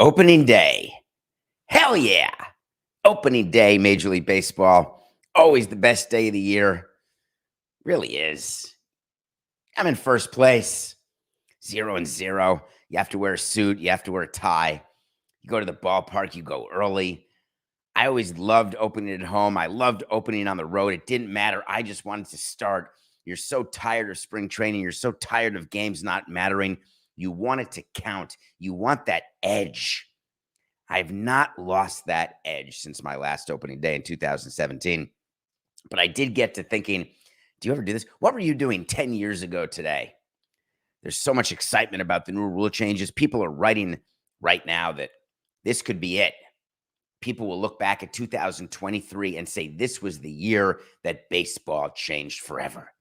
Opening day. Hell yeah. Opening day, Major League Baseball. Always the best day of the year. Really is. I'm in first place. 0-0. You have to wear a suit. You have to wear a tie. You go to the ballpark. You go early. I always loved opening at home. I loved opening on the road. It didn't matter. I just wanted to start. You're so tired of spring training. You're so tired of games not mattering. You want it to count. You want that edge. I've not lost that edge since my last opening day in 2017. But I did get to thinking, do you ever do this? What were you doing 10 years ago today? There's so much excitement about the new rule changes. People are writing right now that this could be it. People will look back at 2023 and say this was the year that baseball changed forever.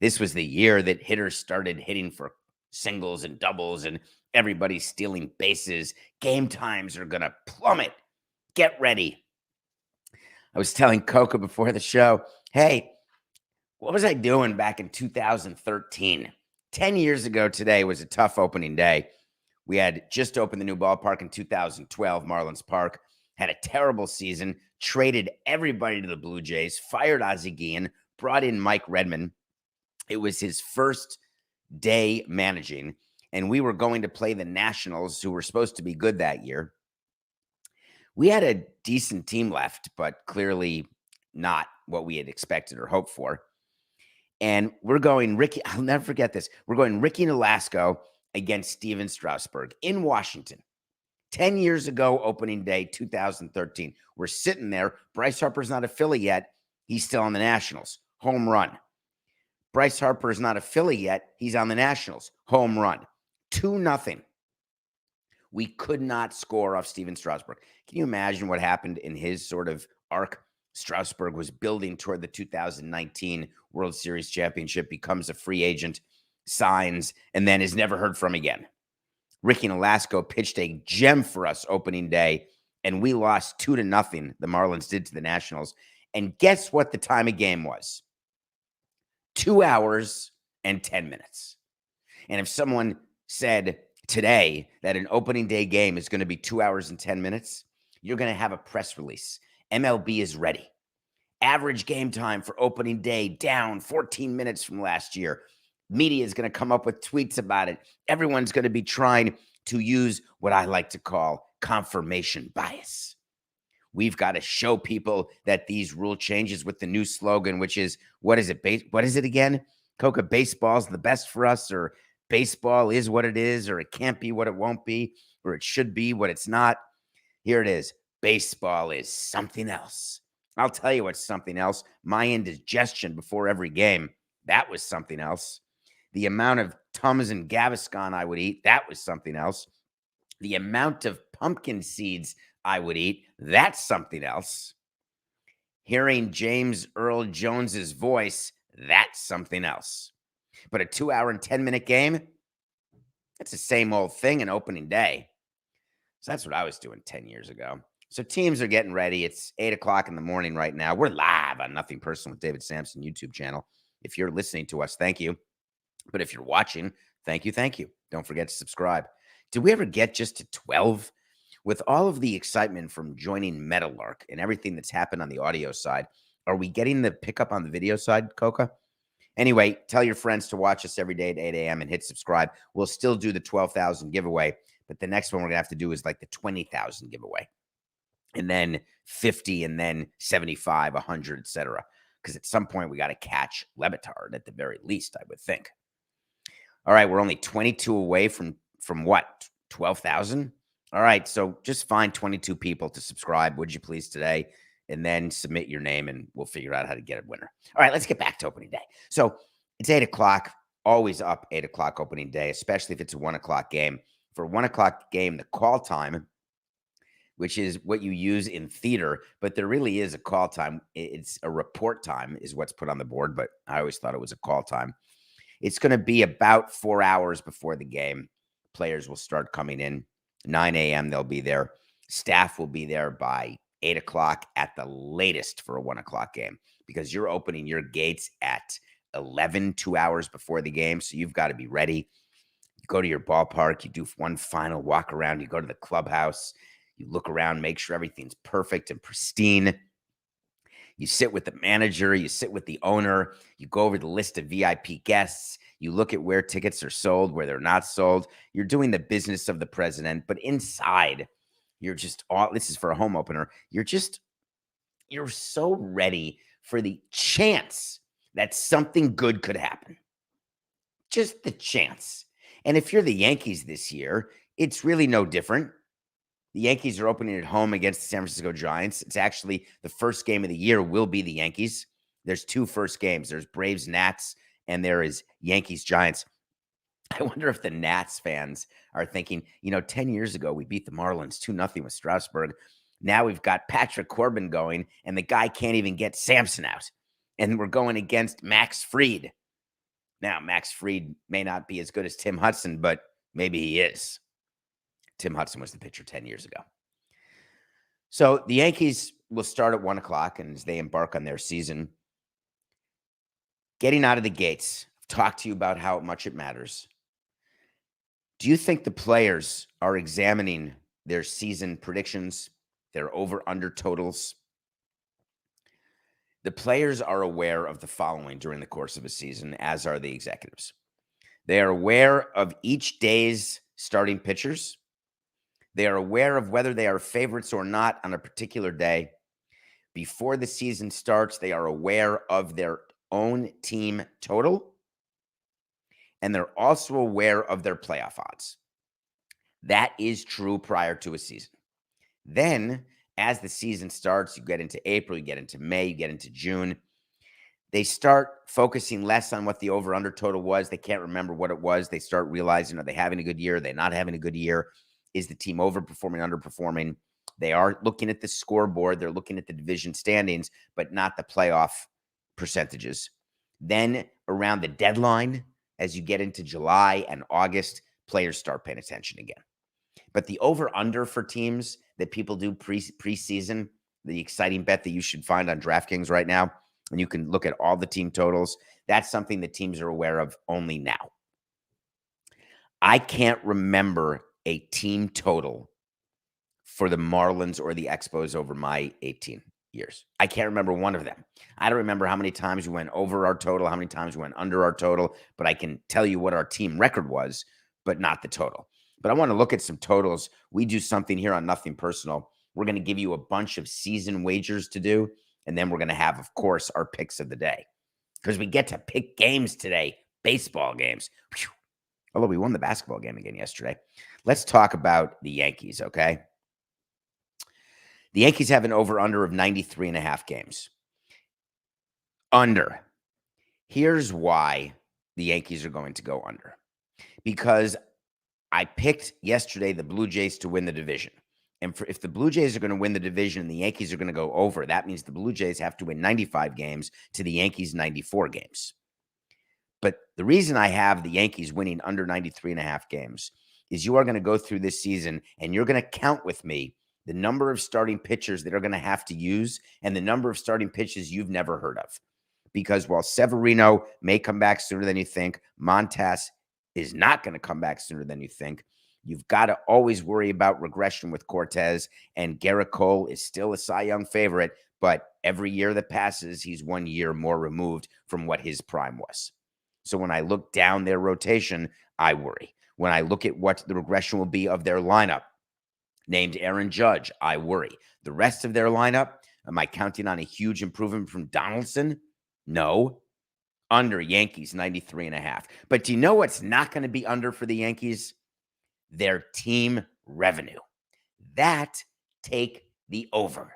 This was the year that hitters started hitting for singles and doubles and everybody's stealing bases. Game times are going to plummet. Get ready. I was telling Coca before the show, hey, what was I doing back in 2013? 10 years ago today was a tough opening day. We had just opened the new ballpark in 2012, Marlins Park, had a terrible season, traded everybody to the Blue Jays, fired Ozzie Guillen, brought in Mike Redmond. It was his first day managing, and we were going to play the Nationals, who were supposed to be good that year. We had a decent team left, but clearly not what we had expected or hoped for. And we're going Ricky, I'll never forget this. We're going Ricky Nolasco against Steven Strasburg in Washington. 10 years ago, opening day, 2013. We're sitting there. Bryce Harper's not a Philly yet. He's still on the Nationals. Home run. Bryce Harper is not a Philly yet. He's on the Nationals. Home run. 2-0. We could not score off Steven Strasburg. Can you imagine what happened in his sort of arc? Strasburg was building toward the 2019 World Series championship, becomes a free agent, signs, and then is never heard from again. Ricky Nolasco pitched a gem for us opening day, and we lost 2-0. The Marlins did to the Nationals. And guess what the time of game was? 2 hours and 10 minutes. And if someone said today that an opening day game is going to be 2 hours and 10 minutes, you're going to have a press release. MLB is ready. Average game time for opening day down 14 minutes from last year. Media is going to come up with tweets about it. Everyone's going to be trying to use what I like to call confirmation bias. We've got to show people that these rule changes with the new slogan, which is, what is it again? Coca, baseball's the best for us, or baseball is what it is, or it can't be what it won't be, or it should be what it's not. Here it is. Baseball is something else. I'll tell you what's something else. My indigestion before every game, that was something else. The amount of Tums and Gaviscon I would eat, that was something else. The amount of pumpkin seeds I would eat, that's something else. Hearing James Earl Jones's voice, that's something else. But a 2 hour and 10 minute game, that's the same old thing in opening day. So that's what I was doing 10 years ago. So teams are getting ready. It's 8 o'clock in the morning right now. We're live on Nothing Personal with David Samson YouTube channel. If you're listening to us, thank you. But if you're watching, thank you, thank you. Don't forget to subscribe. Did we ever get just to 12? With all of the excitement from joining Metalark and everything that's happened on the audio side, are we getting the pickup on the video side, Coca? Anyway, tell your friends to watch us every day at 8 a.m. and hit subscribe. We'll still do the 12,000 giveaway, but the next one we're going to have to do is like the 20,000 giveaway. And then 50, and then 75, 100, etc. Because at some point we got to catch Levitard at the very least, I would think. All right, we're only 22 away from what? 12,000? All right, so just find 22 people to subscribe, would you please, today, and then submit your name, and we'll figure out how to get a winner. All right, let's get back to opening day. So it's 8 o'clock, always up 8 o'clock opening day, especially if it's a 1 o'clock game. For a 1 o'clock game, the call time, which is what you use in theater, but there really is a call time. It's a report time is what's put on the board, but I always thought it was a call time. It's going to be about 4 hours before the game. Players will start coming in. 9 a.m. they'll be there. Staff will be there by 8 o'clock at the latest for a 1 o'clock game, because you're opening your gates at 11, 2 hours before the game. So you've got to be ready. go to your ballpark, you do one final walk around, you go to the clubhouse, you look around, make sure everything's perfect and pristine. You sit with the manager, you sit with the owner, you go over the list of VIP guests, you look at where tickets are sold, where they're not sold. You're doing the business of the president, but inside, you're just all, this is for a home opener. You're so ready for the chance that something good could happen. Just the chance. And if you're the Yankees this year, it's really no different. The Yankees are opening at home against the San Francisco Giants. It's actually the first game of the year will be the Yankees. There's two first games. There's Braves, Nats, and there is Yankees, Giants. I wonder if the Nats fans are thinking, 10 years ago, we beat the Marlins 2-0 with Strasburg. Now we've got Patrick Corbin going, and the guy can't even get Samson out. And we're going against Max Fried. Now, Max Fried may not be as good as Tim Hudson, but maybe he is. Tim Hudson was the pitcher 10 years ago. So the Yankees will start at 1 o'clock, and as they embark on their season, getting out of the gates, I've talked to you about how much it matters. Do you think the players are examining their season predictions, their over-under totals? The players are aware of the following during the course of a season, as are the executives. They are aware of each day's starting pitchers. They are aware of whether they are favorites or not on a particular day. Before the season starts, they are aware of their own team total, and they're also aware of their playoff odds. That is true prior to a season. Then, as the season starts, you get into April, you get into May, you get into June. They start focusing less on what the over-under total was. They can't remember what it was. They start realizing, are they having a good year? Are they not having a good year? Is the team overperforming, underperforming? They are looking at the scoreboard. They're looking at the division standings, but not the playoff percentages. Then around the deadline, as you get into July and August, players start paying attention again. But the over-under for teams that people do preseason, the exciting bet that you should find on DraftKings right now, and you can look at all the team totals, that's something that teams are aware of only now. I can't remember a team total for the Marlins or the Expos over my 18 years. I can't remember one of them. I don't remember how many times we went over our total, how many times we went under our total, but I can tell you what our team record was, but not the total. But I want to look at some totals. We do something here on Nothing Personal. We're going to give you a bunch of season wagers to do, and then we're going to have, of course, our picks of the day. Because we get to pick games today, baseball games. Whew. Although we won the basketball game again yesterday. Let's talk about the Yankees, okay? The Yankees have an over-under of 93.5 games. Under. Here's why the Yankees are going to go under. Because I picked yesterday the Blue Jays to win the division. And if the Blue Jays are going to win the division and the Yankees are going to go over, that means the Blue Jays have to win 95 games to the Yankees' 94 games. But the reason I have the Yankees winning under 93.5 games is you are going to go through this season and you're going to count with me the number of starting pitchers that are going to have to use and the number of starting pitches you've never heard of. Because while Severino may come back sooner than you think, Montas is not going to come back sooner than you think. You've got to always worry about regression with Cortez, and Garrett Cole is still a Cy Young favorite, but every year that passes, he's 1 year more removed from what his prime was. So when I look down their rotation, I worry. When I look at what the regression will be of their lineup, named Aaron Judge, I worry. The rest of their lineup, am I counting on a huge improvement from Donaldson? No. Under Yankees, 93.5. But do you know what's not going to be under for the Yankees? Their team revenue. That take the over.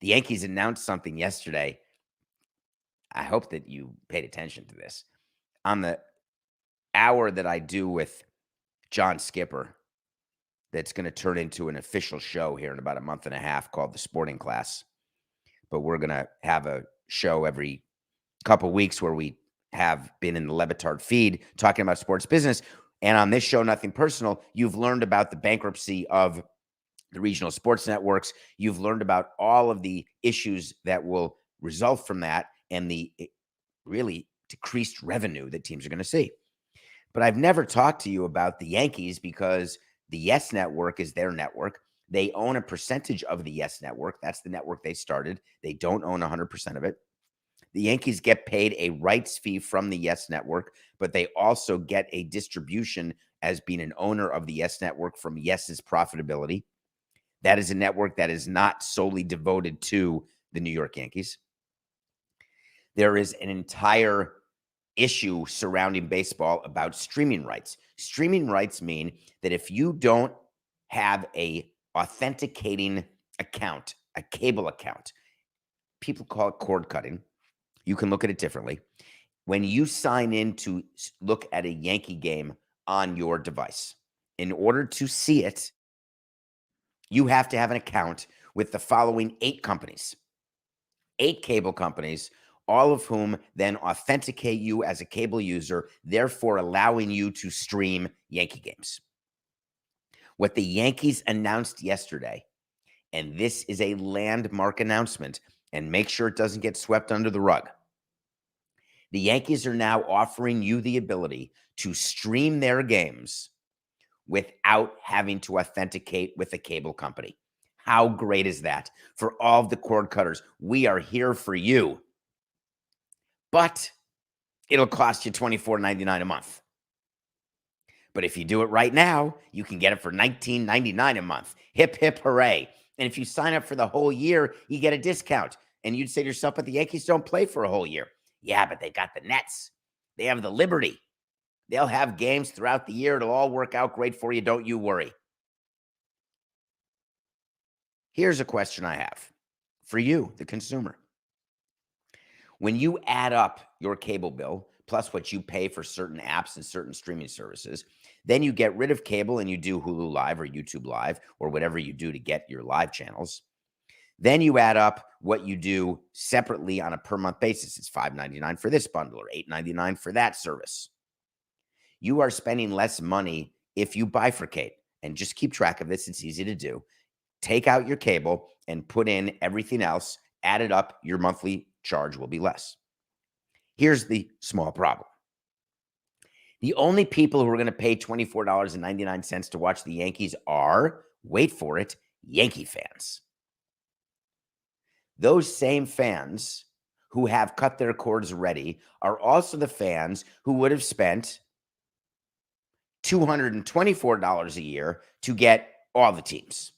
The Yankees announced something yesterday. I hope that you paid attention to this. On the hour that I do with John Skipper, that's going to turn into an official show here in about a month and a half called The Sporting Class. But we're going to have a show every couple weeks where we have been in the Levitard feed talking about sports business. And on this show, Nothing Personal, you've learned about the bankruptcy of the regional sports networks. You've learned about all of the issues that will result from that and the really decreased revenue that teams are going to see. But I've never talked to you about the Yankees because the Yes Network is their network. They own a percentage of the Yes Network. That's the network they started. They don't own 100% of it. The Yankees get paid a rights fee from the Yes Network, but they also get a distribution as being an owner of the Yes Network from Yes's profitability. That is a network that is not solely devoted to the New York Yankees. There is an entire issue surrounding baseball about streaming rights. Streaming rights mean that if you don't have a authenticating account, a cable account, people call it cord cutting. You can look at it differently. When you sign in to look at a Yankee game on your device, in order to see it, you have to have an account with the following 8 companies, 8 cable companies, all of whom then authenticate you as a cable user, therefore allowing you to stream Yankee games. What the Yankees announced yesterday, and this is a landmark announcement, and make sure it doesn't get swept under the rug. The Yankees are now offering you the ability to stream their games without having to authenticate with a cable company. How great is that? For all of the cord cutters, we are here for you. But it'll cost you $24.99 a month. But if you do it right now, you can get it for $19.99 a month. Hip, hip, hooray. And if you sign up for the whole year, you get a discount. And you'd say to yourself, but the Yankees don't play for a whole year. Yeah, but they got the Nets. They have the Liberty. They'll have games throughout the year. It'll all work out great for you. Don't you worry. Here's a question I have for you, the consumer. When you add up your cable bill, plus what you pay for certain apps and certain streaming services, then you get rid of cable and you do Hulu Live or YouTube Live or whatever you do to get your live channels. Then you add up what you do separately on a per month basis. It's $5.99 for this bundle or $8.99 for that service. You are spending less money if you bifurcate, and just keep track of this. It's easy to do. Take out your cable and put in everything else, add it up, your monthly charge will be less. Here's the small problem. The only people who are going to pay $24.99 to watch the Yankees are, wait for it, Yankee fans. Those same fans who have cut their cords already are also the fans who would have spent $224 a year to get all the teams.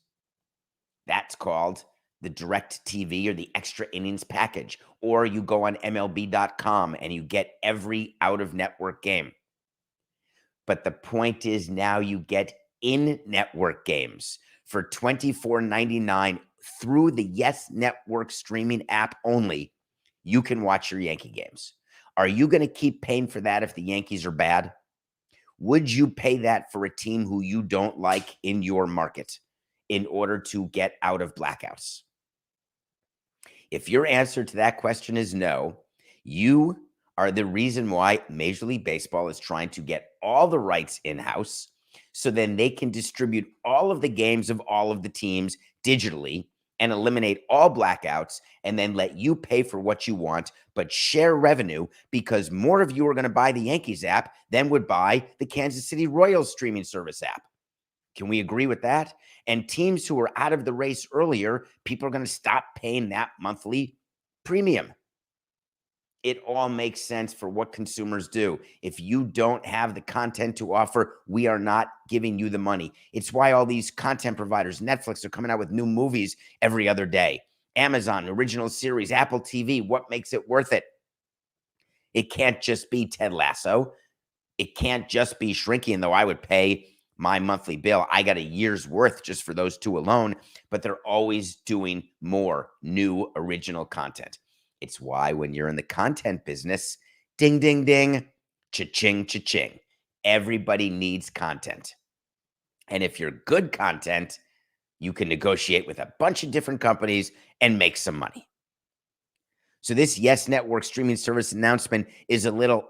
That's called the Direct TV or the Extra Innings package. Or you go on MLB.com and you get every out-of-network game. But the point is now you get in-network games for $24.99 through the Yes Network streaming app only. You can watch your Yankee games. Are you going to keep paying for that if the Yankees are bad? Would you pay that for a team who you don't like in your market in order to get out of blackouts? If your answer to that question is no, you are the reason why Major League Baseball is trying to get all the rights in-house so then they can distribute all of the games of all of the teams digitally and eliminate all blackouts and then let you pay for what you want, but share revenue because more of you are going to buy the Yankees app than would buy the Kansas City Royals streaming service app. Can we agree with that? And teams who are out of the race earlier, people are going to stop paying that monthly premium. It all makes sense for what consumers do. If you don't have the content to offer, we are not giving you the money. It's why all these content providers, Netflix, are coming out with new movies every other day. Amazon, original series, Apple TV, what makes it worth it? It can't just be Ted Lasso. It can't just be Shrinking, though I would pay my monthly bill. I got a year's worth just for those two alone, but they're always doing more new original content. It's why when you're in the content business, ding, ding, ding, cha-ching, cha-ching. Everybody needs content. And if you're good content, you can negotiate with a bunch of different companies and make some money. So this Yes Network streaming service announcement is a little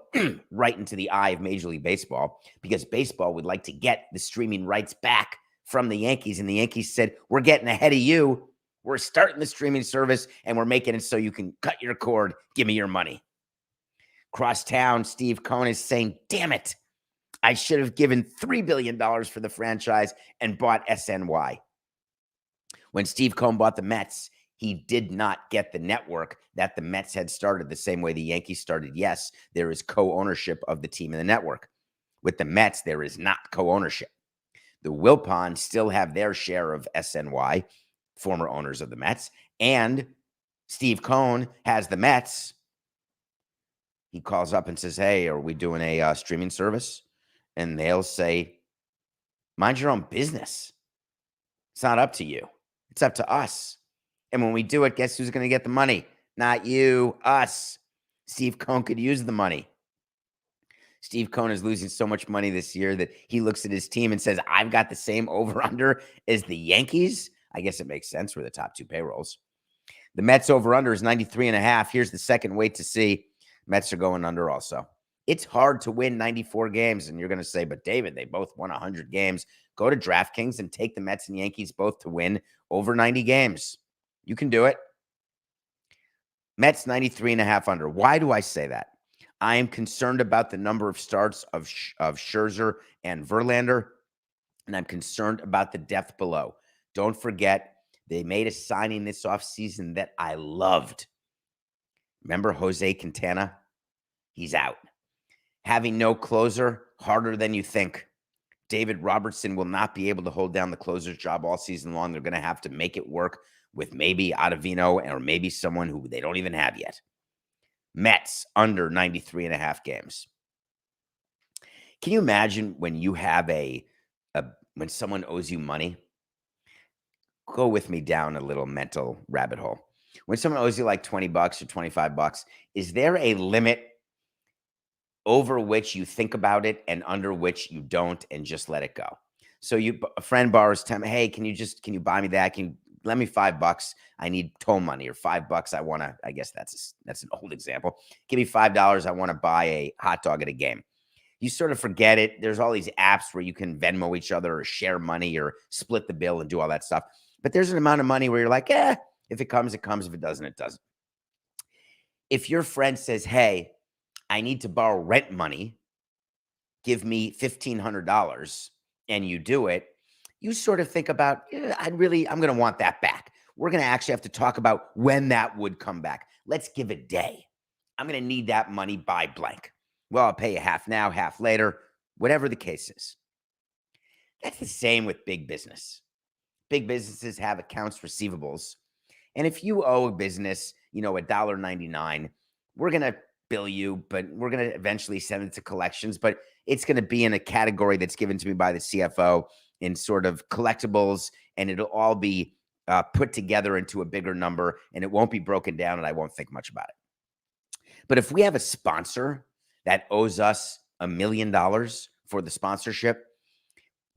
right into the eye of Major League Baseball because baseball would like to get the streaming rights back from the Yankees. And the Yankees said, we're getting ahead of you. We're starting the streaming service and we're making it so you can cut your cord. Give me your money. Cross town, Steve Cohen is saying, damn it. I should have given $3 billion for the franchise and bought SNY. When Steve Cohen bought the Mets, he did not get the network that the Mets had started the same way the Yankees started. Yes, there is co-ownership of the team and the network. With the Mets, there is not co-ownership. The Wilpons still have their share of SNY, former owners of the Mets, and Steve Cohen has the Mets. He calls up and says, hey, are we doing a streaming service? And they'll say, mind your own business. It's not up to you. It's up to us. And when we do it, guess who's going to get the money? Not you, us. Steve Cohen could use the money. Steve Cohen is losing so much money this year that he looks at his team and says, I've got the same over-under as the Yankees. I guess it makes sense for the top two payrolls. The Mets over-under is 93.5. Here's the second weight to see. Mets are going under also. It's hard to win 94 games, and you're going to say, but David, they both won 100 games. Go to DraftKings and take the Mets and Yankees both to win over 90 games. You can do it. Mets 93.5 under. Why do I say that? I am concerned about the number of starts of Scherzer and Verlander, and I'm concerned about the depth below. Don't forget, they made a signing this offseason that I loved. Remember Jose Quintana? He's out. Having no closer, harder than you think. David Robertson will not be able to hold down the closer's job all season long. They're going to have to make it work with maybe Ottavino or maybe someone who they don't even have yet. Mets under 93.5 games. Can you imagine when you have when someone owes you money? Go with me down a little mental rabbit hole. When someone owes you like $20 or $25, is there a limit over which you think about it and under which you don't and just let it go? So a friend borrows time. Hey, can you buy me that? Can you lend me $5? I need toll money, or $5. I guess that's an old example. Give me $5. I want to buy a hot dog at a game. You sort of forget it. There's all these apps where you can Venmo each other or share money or split the bill and do all that stuff. But there's an amount of money where you're like, if it comes, it comes. If it doesn't, it doesn't. If your friend says, hey, I need to borrow rent money, give me $1,500, and you do it, you sort of think about, I'm going to want that back. We're going to actually have to talk about when that would come back. Let's give a day. I'm going to need that money by blank. Well, I'll pay you half now, half later, whatever the case is. That's the same with big business. Big businesses have accounts receivables. And if you owe a business, $1.99, we're going to bill you, but we're going to eventually send it to collections. But it's going to be in a category that's given to me by the CFO in sort of collectibles, and it'll all be put together into a bigger number, and it won't be broken down, and I won't think much about it. But if we have a sponsor that owes us $1 million for the sponsorship,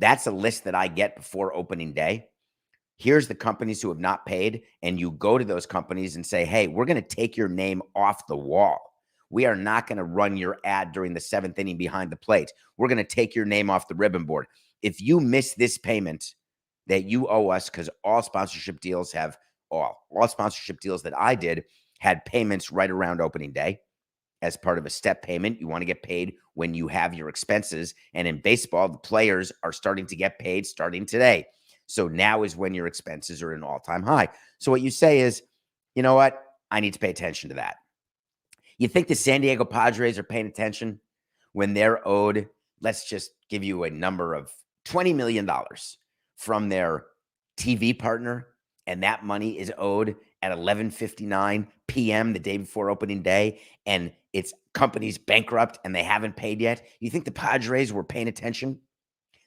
that's a list that I get before opening day. Here's the companies who have not paid, and you go to those companies and say, hey, we're going to take your name off the wall. We are not going to run your ad during the seventh inning behind the plate. We're going to take your name off the ribbon board. If you miss this payment that you owe us, because all sponsorship deals have all sponsorship deals that I did had payments right around opening day. As part of a step payment, you want to get paid when you have your expenses. And in baseball, the players are starting to get paid starting today. So now is when your expenses are an all-time high. So what you say is, you know what? I need to pay attention to that. You think the San Diego Padres are paying attention when they're owed, let's just give you a number of $20 million from their TV partner, and that money is owed at 11:59 p.m. the day before opening day, and it's company's bankrupt and they haven't paid yet? You think the Padres were paying attention?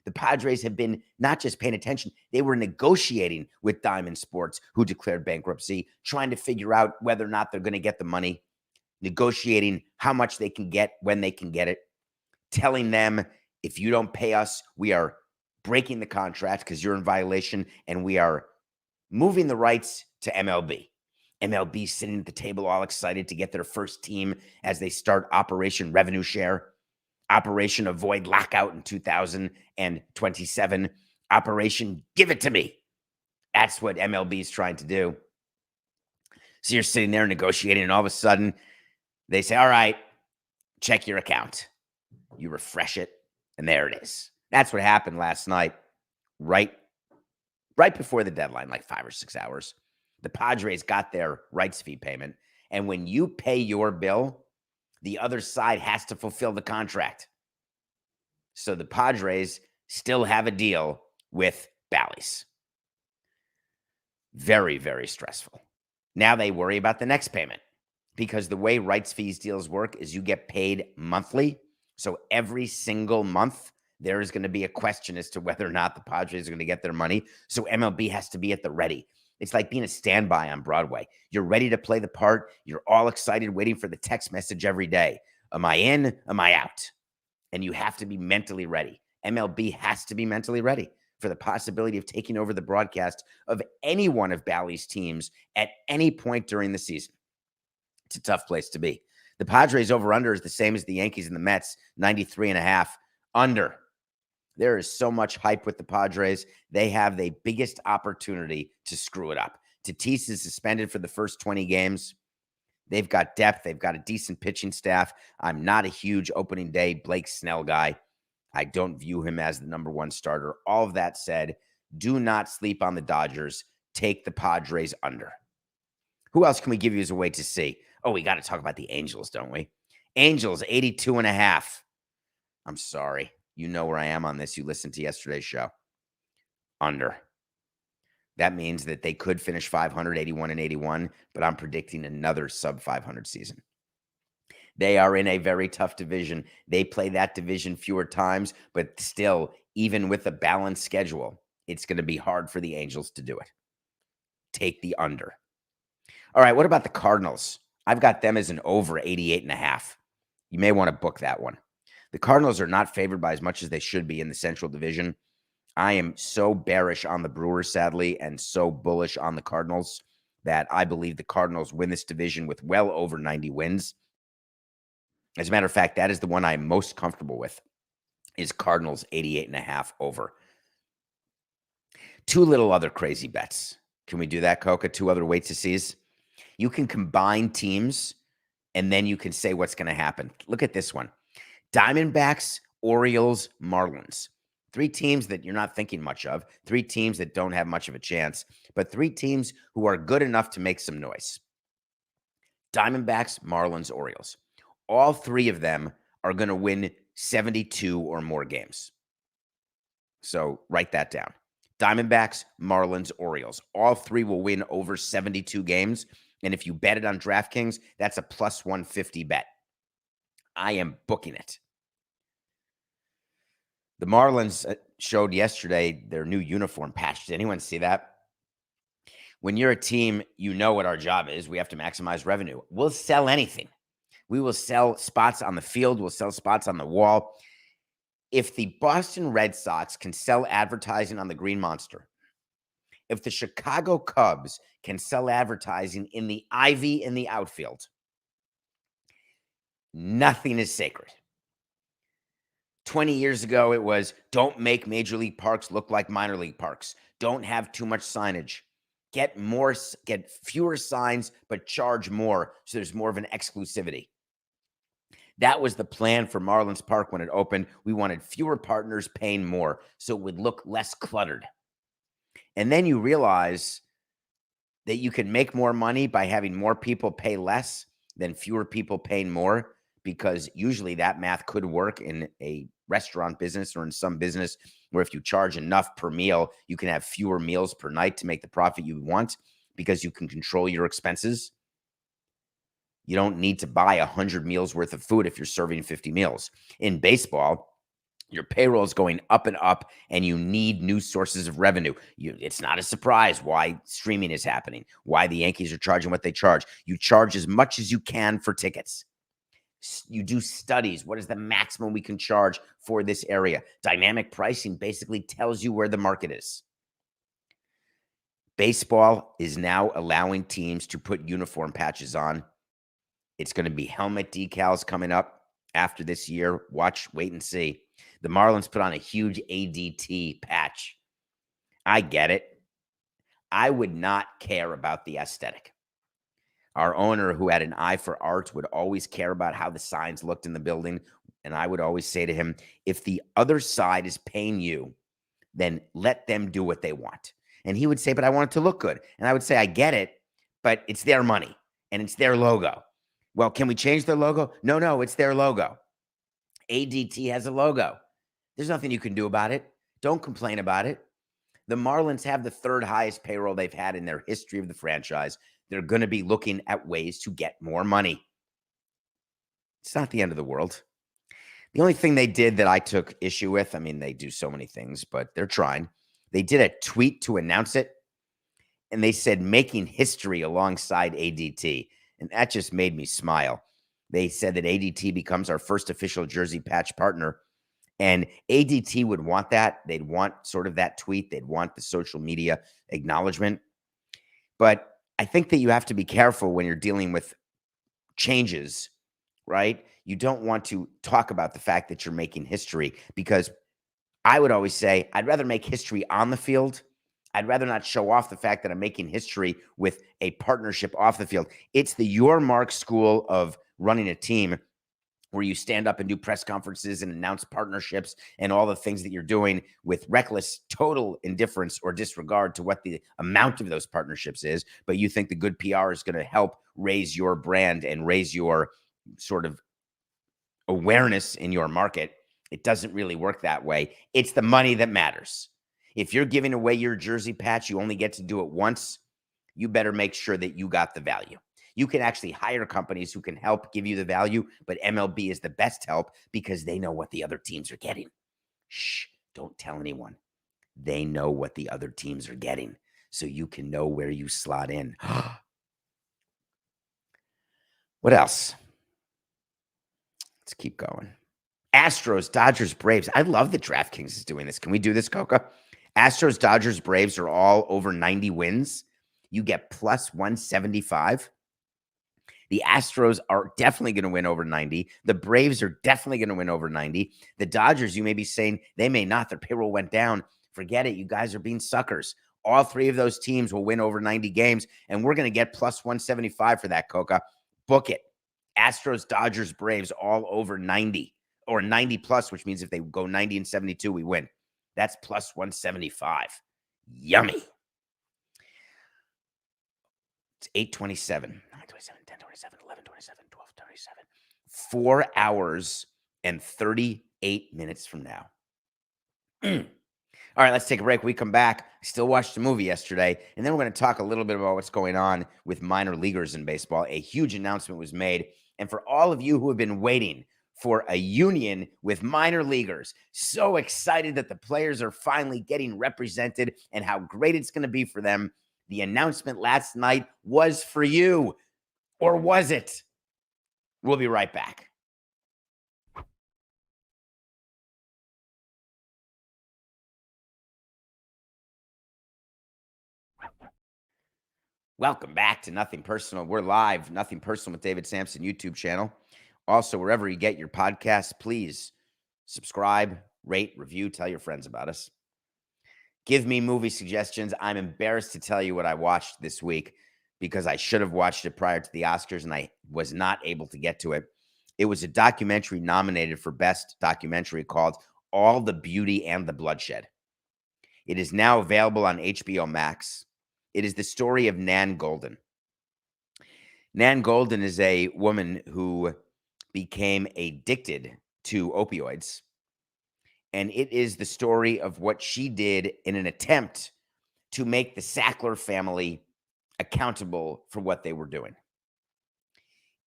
The Padres have been not just paying attention, they were negotiating with Diamond Sports, who declared bankruptcy, trying to figure out whether or not they're going to get the money, negotiating how much they can get, when they can get it, telling them, if you don't pay us, we are breaking the contract because you're in violation, and we are moving the rights to MLB. MLB sitting at the table all excited to get their first team as they start Operation Revenue Share, Operation Avoid Lockout in 2027, Operation Give It to Me. That's what MLB is trying to do. So you're sitting there negotiating, and all of a sudden they say, all right, check your account. You refresh it. And there it is. That's what happened last night, right before the deadline, like 5 or 6 hours. The Padres got their rights fee payment. And when you pay your bill, the other side has to fulfill the contract. So the Padres still have a deal with Bally's. Very, very stressful. Now they worry about the next payment because the way rights fees deals work is you get paid monthly. So every single month, there is going to be a question as to whether or not the Padres are going to get their money. So MLB has to be at the ready. It's like being a standby on Broadway. You're ready to play the part. You're all excited, waiting for the text message every day. Am I in? Am I out? And you have to be mentally ready. MLB has to be mentally ready for the possibility of taking over the broadcast of any one of Bally's teams at any point during the season. It's a tough place to be. The Padres over-under is the same as the Yankees and the Mets, 93.5 under. There is so much hype with the Padres. They have the biggest opportunity to screw it up. Tatis is suspended for the first 20 games. They've got depth. They've got a decent pitching staff. I'm not a huge opening day Blake Snell guy. I don't view him as the number one starter. All of that said, do not sleep on the Dodgers. Take the Padres under. Who else can we give you as a way to see? Oh, we got to talk about the Angels, don't we? Angels, 82.5. I'm sorry. You know where I am on this. You listened to yesterday's show. Under. That means that they could finish 500, 81-81, but I'm predicting another sub-500 season. They are in a very tough division. They play that division fewer times, but still, even with a balanced schedule, it's going to be hard for the Angels to do it. Take the under. All right, what about the Cardinals? I've got them as an over 88.5. You may want to book that one. The Cardinals are not favored by as much as they should be in the Central Division. I am so bearish on the Brewers, sadly, and so bullish on the Cardinals that I believe the Cardinals win this division with well over 90 wins. As a matter of fact, that is the one I'm most comfortable with, is Cardinals 88.5 over. Two little other crazy bets. Can we do that, Coca? Two other weights to seize. You can combine teams, and then you can say what's going to happen. Look at this one. Diamondbacks, Orioles, Marlins. Three teams that you're not thinking much of. Three teams that don't have much of a chance, but three teams who are good enough to make some noise. Diamondbacks, Marlins, Orioles. All three of them are going to win 72 or more games. So write that down. Diamondbacks, Marlins, Orioles. All three will win over 72 games. And if you bet it on DraftKings, that's a plus 150 bet. I am booking it. The Marlins showed yesterday their new uniform patch. Did anyone see that? When you're a team, you know what our job is. We have to maximize revenue. We'll sell anything. We will sell spots on the field. We'll sell spots on the wall. If the Boston Red Sox can sell advertising on the Green Monster, if the Chicago Cubs can sell advertising in the ivy in the outfield, nothing is sacred. 20 years ago, it was don't make major league parks look like minor league parks. Don't have too much signage. Get fewer signs, but charge more so there's more of an exclusivity. That was the plan for Marlins Park when it opened. We wanted fewer partners paying more so it would look less cluttered. And then you realize that you can make more money by having more people pay less than fewer people paying more, because usually that math could work in a restaurant business or in some business where if you charge enough per meal, you can have fewer meals per night to make the profit you want because you can control your expenses. You don't need to buy 100 meals worth of food if you're serving 50 meals. In baseball, your payroll is going up and up, and you need new sources of revenue. It's not a surprise why streaming is happening, why the Yankees are charging what they charge. You charge as much as you can for tickets. You do studies. What is the maximum we can charge for this area? Dynamic pricing basically tells you where the market is. Baseball is now allowing teams to put uniform patches on. It's going to be helmet decals coming up after this year. Watch, wait, and see. The Marlins put on a huge ADT patch. I get it. I would not care about the aesthetic. Our owner, who had an eye for art, would always care about how the signs looked in the building. And I would always say to him, if the other side is paying you, then let them do what they want. And he would say, but I want it to look good. And I would say, I get it, but it's their money and it's their logo. Well, can we change their logo? No, it's their logo. ADT has a logo. There's nothing you can do about it. Don't complain about it. The Marlins have the third highest payroll they've had in their history of the franchise. They're going to be looking at ways to get more money. It's not the end of the world. The only thing they did that I took issue with, I mean, they do so many things, but they're trying. They did a tweet to announce it, and they said making history alongside ADT. And that just made me smile. They said that ADT becomes our first official jersey patch partner. And ADT would want that. They'd want sort of that tweet. They'd want the social media acknowledgement. But I think that you have to be careful when you're dealing with changes, right? You don't want to talk about the fact that you're making history, because I would always say I'd rather make history on the field. I'd rather not show off the fact that I'm making history with a partnership off the field. It's the Your Mark school of running a team, where you stand up and do press conferences and announce partnerships and all the things that you're doing with reckless, total indifference or disregard to what the amount of those partnerships is. But you think the good PR is going to help raise your brand and raise your sort of awareness in your market. It doesn't really work that way. It's the money that matters. If you're giving away your jersey patch, you only get to do it once. You better make sure that you got the value. You can actually hire companies who can help give you the value, but MLB is the best help because they know what the other teams are getting. Shh, don't tell anyone. They know what the other teams are getting, so you can know where you slot in. What else? Let's keep going. Astros, Dodgers, Braves. I love that DraftKings is doing this. Can we do this, Coca? Astros, Dodgers, Braves are all over 90 wins. You get plus 175. The Astros are definitely going to win over 90. The Braves are definitely going to win over 90. The Dodgers, you may be saying they may not. Their payroll went down. Forget it. You guys are being suckers. All three of those teams will win over 90 games, and we're going to get plus 175 for that, Coca. Book it. Astros, Dodgers, Braves, all over 90 or 90 plus, which means if they go 90 and 72, we win. That's plus 175. Yummy. It's 8:27, 9:27, 10:27, 11:27, 12:27. 4 hours and 38 minutes from now. All right, let's take a break. We come back. I still watched a movie yesterday, and then we're going to talk a little bit about what's going on with minor leaguers in baseball. A huge announcement was made, and for all of you who have been waiting for a union with minor leaguers, so excited that the players are finally getting represented and how great it's going to be for them, the announcement last night was for you. Or was it? We'll be right back. Welcome back to Nothing Personal. We're live, Nothing Personal with David Samson YouTube channel. Also, wherever you get your podcasts, please subscribe, rate, review, tell your friends about us. Give me movie suggestions. I'm embarrassed to tell you what I watched this week because I should have watched it prior to the Oscars and I was not able to get to it. It was a documentary nominated for Best Documentary called All the Beauty and the Bloodshed. It is now available on HBO Max. It is the story of Nan Golden. Nan Golden is a woman who became addicted to opioids. And it is the story of what she did in an attempt to make the Sackler family accountable for what they were doing.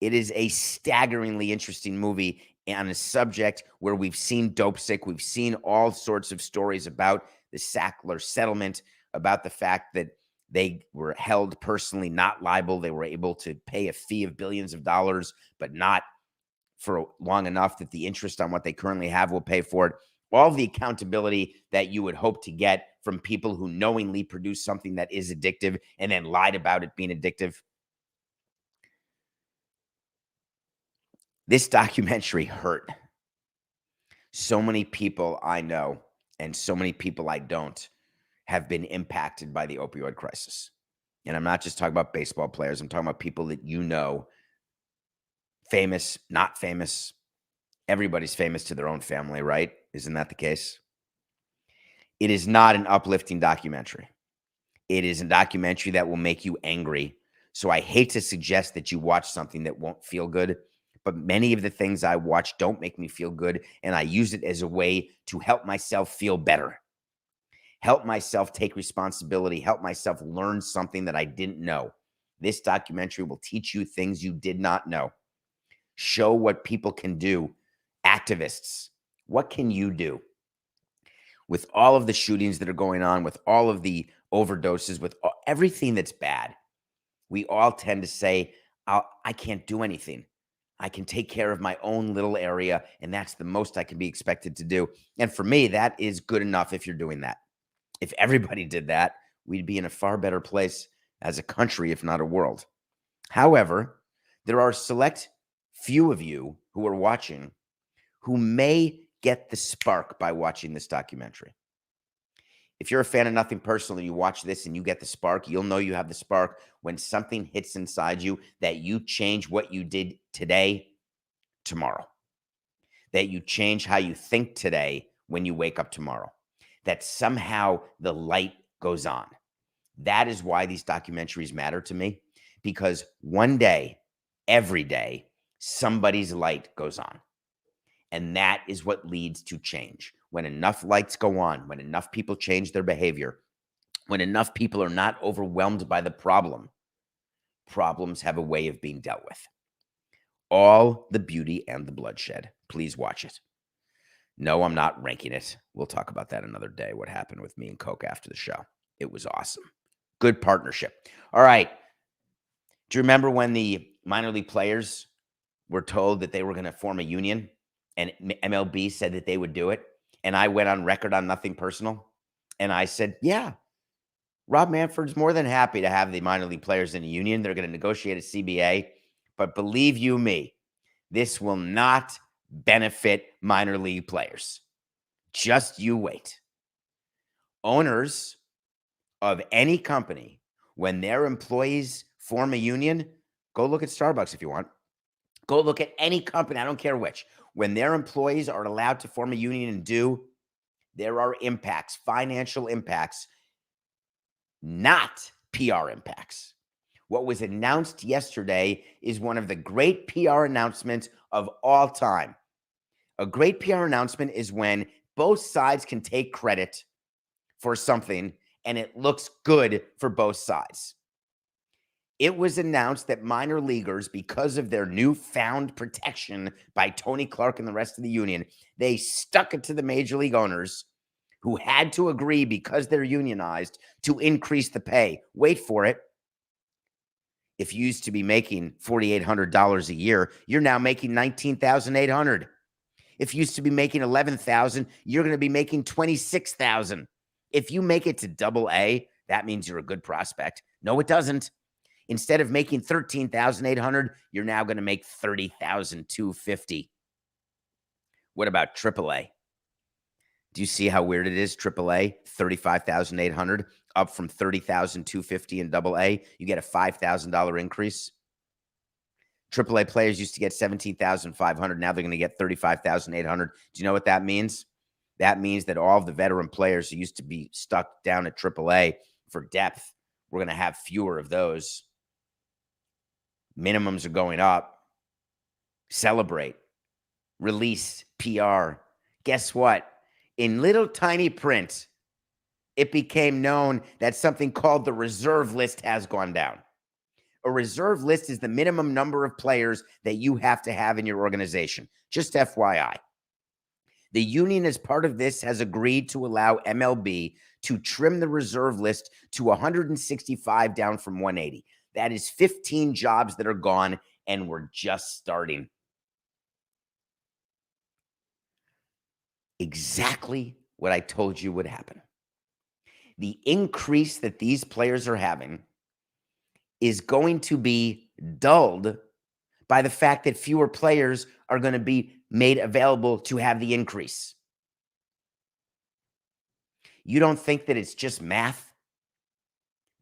It is a staggeringly interesting movie on a subject where we've seen Dopesick. We've seen all sorts of stories about the Sackler settlement, about the fact that they were held personally not liable. They were able to pay a fee of billions of dollars, but not for long enough that the interest on what they currently have will pay for it. All the accountability that you would hope to get from people who knowingly produce something that is addictive and then lied about it being addictive. This documentary hurt so many people I know and so many people I don't have been impacted by the opioid crisis. And I'm not just talking about baseball players. I'm talking about people that you know, famous, not famous, Everybody's famous to their own family, right? Isn't that the case? It is not an uplifting documentary. It is a documentary that will make you angry. So I hate to suggest that you watch something that won't feel good, but many of the things I watch don't make me feel good, and I use it as a way to help myself feel better, help myself take responsibility, help myself learn something that I didn't know. This documentary will teach you things you did not know. Show what people can do. Activists, what can you do? With all of the shootings that are going on, with all of the overdoses, with everything that's bad, we all tend to say, I can't do anything. I can take care of my own little area, and that's the most I can be expected to do. And for me, that is good enough if you're doing that. If everybody did that, we'd be in a far better place as a country, if not a world. However, there are select few of you who are watching who may get the spark by watching this documentary. If you're a fan of Nothing Personal and you watch this and you get the spark, you'll know you have the spark when something hits inside you that you change what you did today, tomorrow. That you change how you think today when you wake up tomorrow. That somehow the light goes on. That is why these documentaries matter to me, because one day, every day, somebody's light goes on. And that is what leads to change. When enough lights go on, when enough people change their behavior, when enough people are not overwhelmed by the problem, problems have a way of being dealt with. All the beauty and the bloodshed. Please watch it. No, I'm not ranking it. We'll talk about that another day, what happened with me and Coke after the show. It was awesome. Good partnership. All right. Do you remember when the minor league players were told that they were going to form a union and MLB said that they would do it? And I went on record on Nothing Personal. And I said, yeah, Rob Manfred's more than happy to have the minor league players in a union. They're going to negotiate a CBA. But believe you me, this will not benefit minor league players. Just you wait. Owners of any company, when their employees form a union, go look at Starbucks if you want. Go look at any company, I don't care which. When their employees are allowed to form a union and do, there are impacts, financial impacts, not PR impacts. What was announced yesterday is one of the great PR announcements of all time. A great PR announcement is when both sides can take credit for something and it looks good for both sides. It was announced that minor leaguers, because of their newfound protection by Tony Clark and the rest of the union, they stuck it to the major league owners who had to agree, because they're unionized, to increase the pay. Wait for it. If you used to be making $4,800 a year, you're now making $19,800. If you used to be making $11,000, you're going to be making $26,000. If you make it to double A, that means you're a good prospect. No, it doesn't. Instead of making $13,800, you're now going to make $30,250. What about AAA? Do you see how weird it is? AAA, $35,800, up from $30,250 in double A. You get a $5,000 increase. AAA players used to get $17,500. Now they're going to get $35,800. Do you know what that means? That means that all of the veteran players who used to be stuck down at AAA for depth, we're going to have fewer of those. Minimums are going up. Celebrate. Release. PR. Guess what? In little tiny print, it became known that something called the reserve list has gone down. A reserve list is the minimum number of players that you have to have in your organization. Just FYI. The union, as part of this, has agreed to allow MLB to trim the reserve list to 165 down from 180. That is 15 jobs that are gone, and we're just starting. Exactly what I told you would happen. The increase that these players are having is going to be dulled by the fact that fewer players are going to be made available to have the increase. You don't think that it's just math?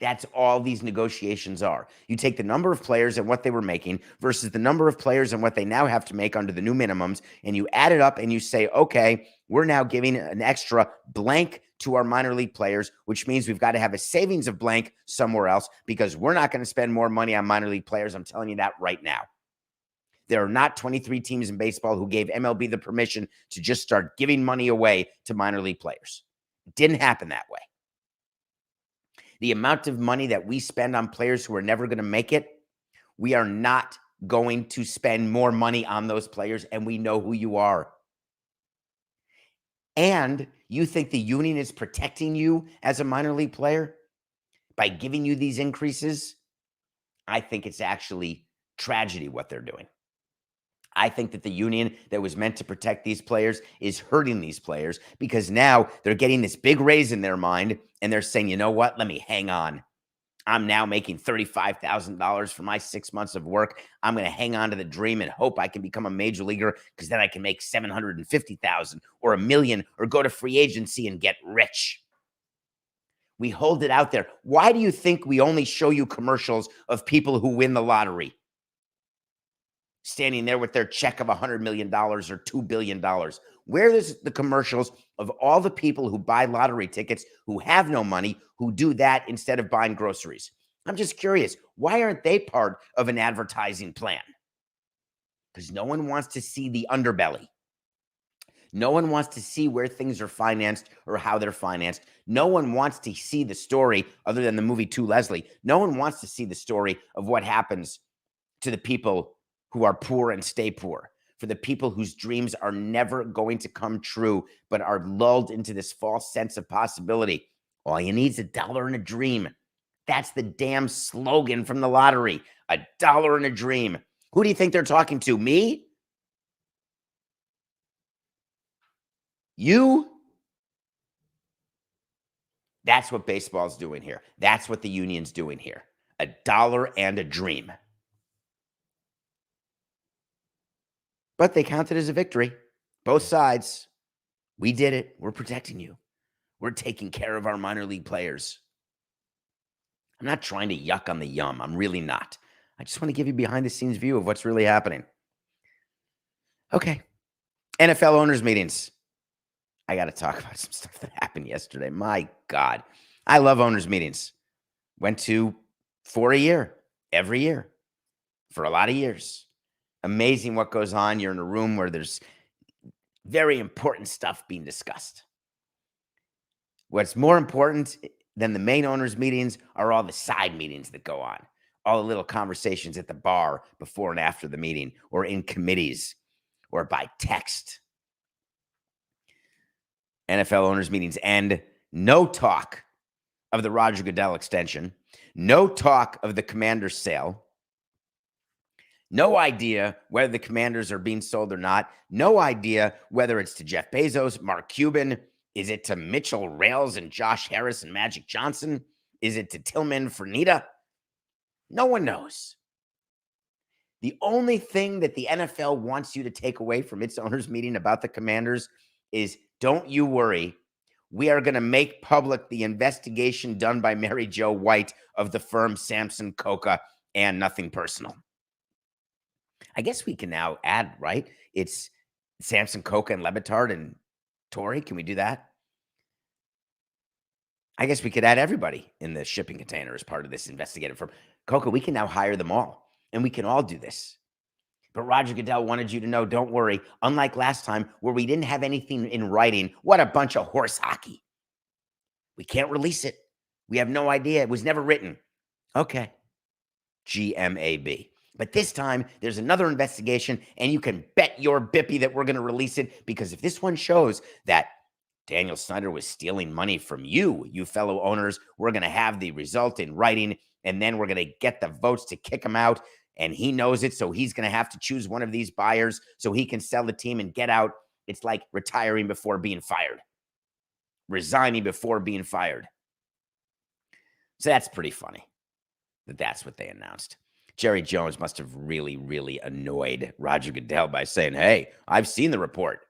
That's all these negotiations are. You take the number of players and what they were making versus the number of players and what they now have to make under the new minimums, and you add it up and you say, okay, we're now giving an extra blank to our minor league players, which means we've got to have a savings of blank somewhere else because we're not going to spend more money on minor league players. I'm telling you that right now. There are not 23 teams in baseball who gave MLB the permission to just start giving money away to minor league players. It didn't happen that way. The amount of money that we spend on players who are never going to make it, we are not going to spend more money on those players, and we know who you are. And you think the union is protecting you as a minor league player by giving you these increases? I think it's actually tragedy what they're doing. I think that the union that was meant to protect these players is hurting these players because now they're getting this big raise in their mind and they're saying, you know what, let me hang on. I'm now making $35,000 for my 6 months of work. I'm going to hang on to the dream and hope I can become a major leaguer because then I can make $750,000 or $1 million or go to free agency and get rich. We hold it out there. Why do you think we only show you commercials of people who win the lottery? Standing there with their check of $100 million or $2 billion. Where is the commercials of all the people who buy lottery tickets, who have no money, who do that instead of buying groceries? I'm just curious. Why aren't they part of an advertising plan? Because no one wants to see the underbelly. No one wants to see where things are financed or how they're financed. No one wants to see the story other than the movie To Leslie. No one wants to see the story of what happens to the people who are poor and stay poor, for the people whose dreams are never going to come true, but are lulled into this false sense of possibility. All you need is $1 and a dream. That's the damn slogan from the lottery. $1 and a dream. Who do you think they're talking to? Me? You? That's what baseball's doing here. That's what the union's doing here. $1 and a dream. But they count it as a victory. Both sides. We did it. We're protecting you. We're taking care of our minor league players. I'm not trying to yuck on the yum. I'm really not. I just want to give you behind the scenes view of what's really happening. Okay. NFL owners meetings. I got to talk about some stuff that happened yesterday. My God. I love owners meetings. Went to 4 a year, every year, for a lot of years. Amazing what goes on. You're in a room where there's very important stuff being discussed. What's more important than the main owners' meetings are all the side meetings that go on, all the little conversations at the bar before and after the meeting, or in committees, or by text. NFL owners' meetings end. No talk of the Roger Goodell extension. No talk of the Commanders sale. No idea whether the Commanders are being sold or not. No idea whether it's to Jeff Bezos, Mark Cuban. Is it to Mitchell Rales and Josh Harris and Magic Johnson? Is it to Tillman Fertitta? No one knows. The only thing that the NFL wants you to take away from its owners' meeting about the Commanders is, don't you worry. We are going to make public the investigation done by Mary Jo White of the firm Samson, Coca, and Nothing Personal. I guess we can now add, right? It's Samson, Coca, and Levitard and Tory. Can we do that? I guess we could add everybody in the shipping container as part of this investigative firm. Coca, we can now hire them all, and we can all do this. But Roger Goodell wanted you to know, don't worry. Unlike last time where we didn't have anything in writing, what a bunch of horse hockey. We can't release it. We have no idea. It was never written. Okay. GMAB. But this time, there's another investigation, and you can bet your bippy that we're going to release it, because if this one shows that Daniel Snyder was stealing money from you, you fellow owners, we're going to have the result in writing, and then we're going to get the votes to kick him out, and he knows it, so he's going to have to choose one of these buyers so he can sell the team and get out. It's like retiring before being fired, resigning before being fired. So that's pretty funny that that's what they announced. Jerry Jones must have really, really annoyed Roger Goodell by saying, hey, I've seen the report.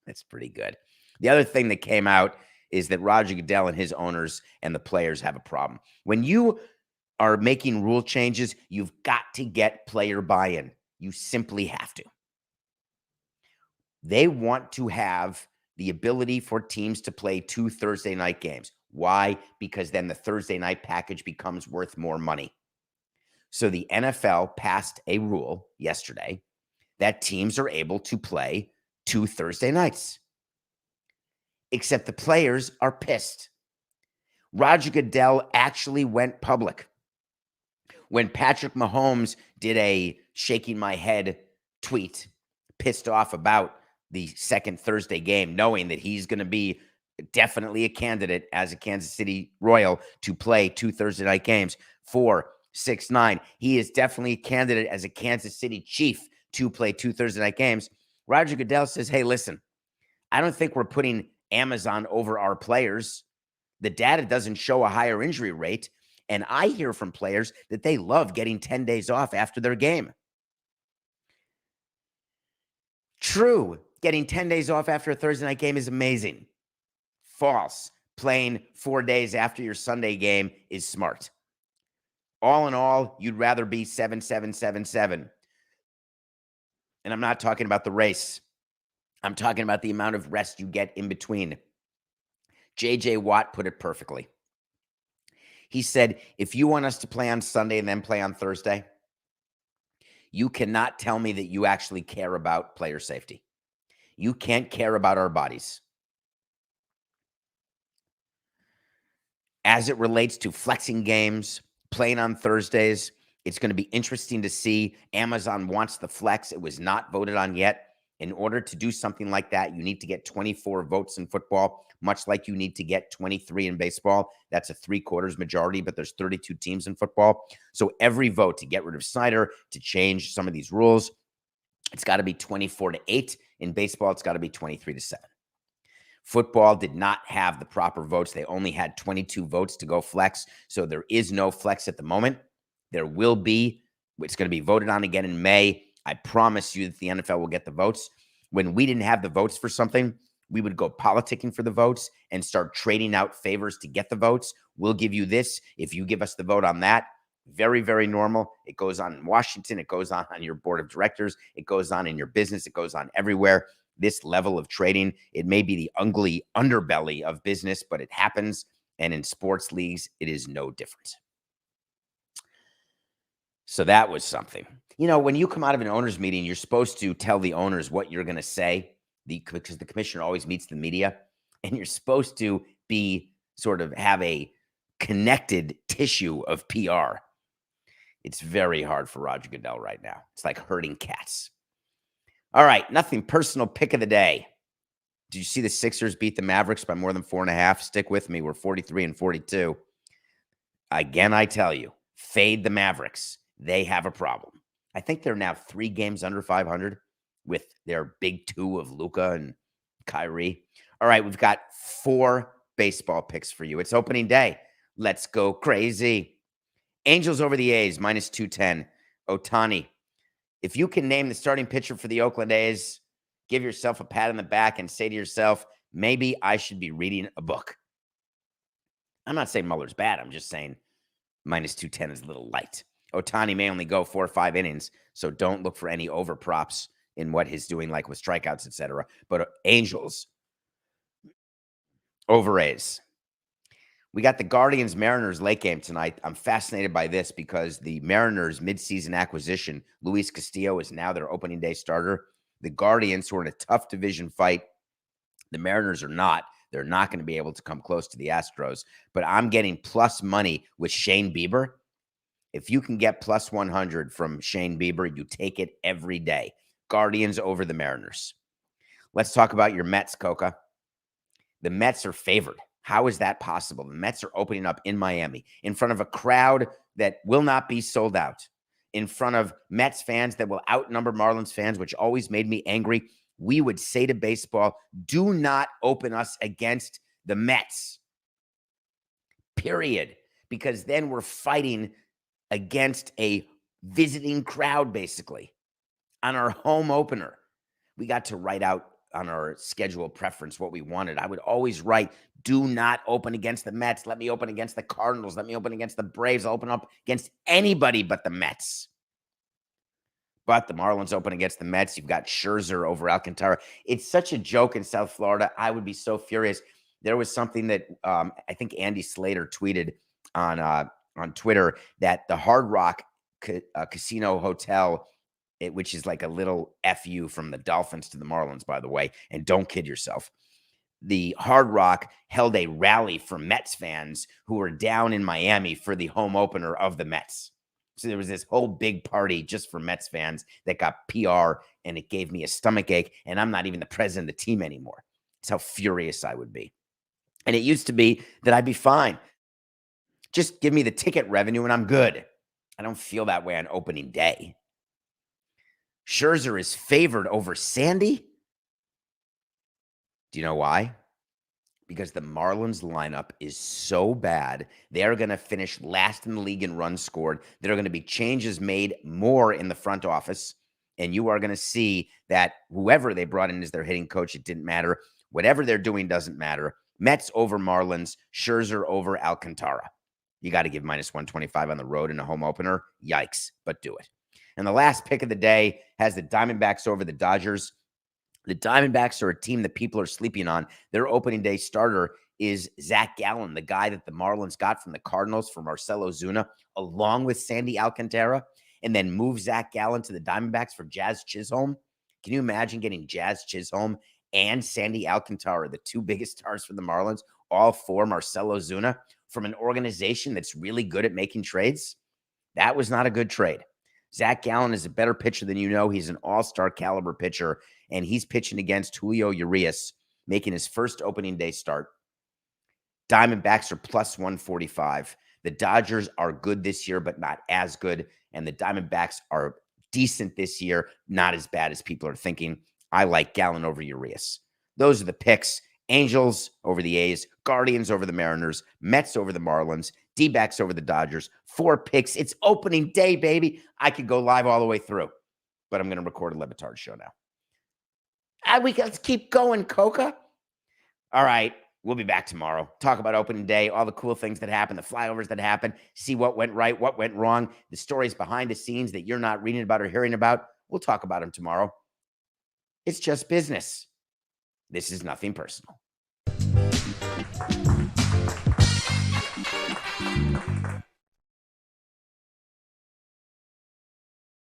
That's pretty good. The other thing that came out is that Roger Goodell and his owners and the players have a problem. When you are making rule changes, you've got to get player buy-in. You simply have to. They want to have the ability for teams to play 2 Thursday night games. Why? Because then the Thursday night package becomes worth more money. So the NFL passed a rule yesterday that teams are able to play 2 Thursday nights. Except the players are pissed. Roger Goodell actually went public. When Patrick Mahomes did a shaking my head tweet, pissed off about the second Thursday game, knowing that he's going to be definitely a candidate as a Kansas City Royal to play 2 Thursday night games, 4, 6, 9. He is definitely a candidate as a Kansas City Chief to play 2 Thursday night games. Roger Goodell says, hey, listen, I don't think we're putting Amazon over our players. The data doesn't show a higher injury rate. And I hear from players that they love getting 10 days off after their game. True, getting 10 days off after a Thursday night game is amazing. False. Playing 4 days after your Sunday game is smart. All in all, you'd rather be 7-7-7-7. And I'm not talking about the race. I'm talking about the amount of rest you get in between. J.J. Watt put it perfectly. He said, if you want us to play on Sunday and then play on Thursday, you cannot tell me that you actually care about player safety. You can't care about our bodies. As it relates to flexing games, playing on Thursdays, it's going to be interesting to see. Amazon wants the flex. It was not voted on yet. In order to do something like that, you need to get 24 votes in football, much like you need to get 23 in baseball. That's a 3/4 majority, but there's 32 teams in football. So every vote to get rid of Snyder, to change some of these rules, it's got to be 24-8. In baseball, it's got to be 23-7. Football did not have the proper votes. They only had 22 votes to go flex. So there is no flex at the moment. There will be. It's going to be voted on again in May. I promise you that the NFL will get the votes. When we didn't have the votes for something, we would go politicking for the votes and start trading out favors to get the votes. We'll give you this if you give us the vote on that. Very, very normal. It goes on in Washington. It goes on your board of directors. It goes on in your business. It goes on everywhere. This level of trading, it may be the ugly underbelly of business, but it happens. And in sports leagues, it is no different. So that was something. You know, when you come out of an owners meeting, you're supposed to tell the owners what you're going to say because the commissioner always meets the media, and you're supposed to be sort of have a connected tissue of PR. It's very hard for Roger Goodell right now. It's like herding cats. All right, nothing personal. Pick of the day. Did you see the Sixers beat the Mavericks by more than 4.5? Stick with me. We're 43-42. Again, I tell you, fade the Mavericks. They have a problem. I think they're now 3 games under 500 with their big 2 of Luka and Kyrie. All right, we've got 4 baseball picks for you. It's opening day. Let's go crazy. Angels over the A's, minus 210. Ohtani. If you can name the starting pitcher for the Oakland A's, give yourself a pat on the back and say to yourself, maybe I should be reading a book. I'm not saying Muller's bad. I'm just saying minus 210 is a little light. Ohtani may only go 4 or 5 innings, so don't look for any over props in what he's doing, like with strikeouts, etc. But Angels over A's. We got the Guardians-Mariners late game tonight. I'm fascinated by this because the Mariners midseason acquisition, Luis Castillo, is now their opening day starter. The Guardians, who are in a tough division fight, the Mariners are not. They're not going to be able to come close to the Astros. But I'm getting plus money with Shane Bieber. If you can get plus 100 from Shane Bieber, you take it every day. Guardians over the Mariners. Let's talk about your Mets, Coca. The Mets are favored. How is that possible? The Mets are opening up in Miami in front of a crowd that will not be sold out, in front of Mets fans that will outnumber Marlins fans, which always made me angry. We would say to baseball, do not open us against the Mets, period, because then we're fighting against a visiting crowd, basically, on our home opener. We got to write out on our schedule preference what we wanted, I would always write, do not open against the Mets. Let me open against the Cardinals. Let me open against the Braves. I'll open up against anybody but the Mets. But the Marlins open against the Mets. You've got Scherzer over Alcantara. It's such a joke in South Florida. I would be so furious. There was something that I think Andy Slater tweeted on Twitter that the Hard Rock Casino Hotel, which is like a little FU from the Dolphins to the Marlins, by the way, and don't kid yourself. The Hard Rock held a rally for Mets fans who were down in Miami for the home opener of the Mets. So there was this whole big party just for Mets fans that got PR, and it gave me a stomach ache, and I'm not even the president of the team anymore. That's how furious I would be. And it used to be that I'd be fine. Just give me the ticket revenue and I'm good. I don't feel that way on opening day. Scherzer is favored over Sandy. Do you know why? Because the Marlins lineup is so bad. They are going to finish last in the league in runs scored. There are going to be changes made more in the front office. And you are going to see that whoever they brought in as their hitting coach, it didn't matter. Whatever they're doing doesn't matter. Mets over Marlins, Scherzer over Alcantara. You got to give minus 125 on the road in a home opener. Yikes, but do it. And the last pick of the day has the Diamondbacks over the Dodgers. The Diamondbacks are a team that people are sleeping on. Their opening day starter is Zach Gallen, the guy that the Marlins got from the Cardinals for Marcell Ozuna, along with Sandy Alcantara, and then move Zach Gallen to the Diamondbacks for Jazz Chisholm. Can you imagine getting Jazz Chisholm and Sandy Alcantara, the two biggest stars for the Marlins, all for Marcell Ozuna from an organization that's really good at making trades? That was not a good trade. Zach Gallen is a better pitcher than you know. He's an all-star caliber pitcher, and he's pitching against Julio Urias, making his first opening day start. Diamondbacks are plus 145. The Dodgers are good this year, but not as good, and the Diamondbacks are decent this year, not as bad as people are thinking. I like Gallen over Urias. Those are the picks. Angels over the A's, Guardians over the Mariners, Mets over the Marlins, D-backs over the Dodgers. 4 picks. It's opening day, baby. I could go live all the way through, but I'm going to record a Levitard show now. Let's keep going, Coca. All right. We'll be back tomorrow. Talk about opening day, all the cool things that happen, the flyovers that happen, see what went right, what went wrong, the stories behind the scenes that you're not reading about or hearing about. We'll talk about them tomorrow. It's just business. This is nothing personal.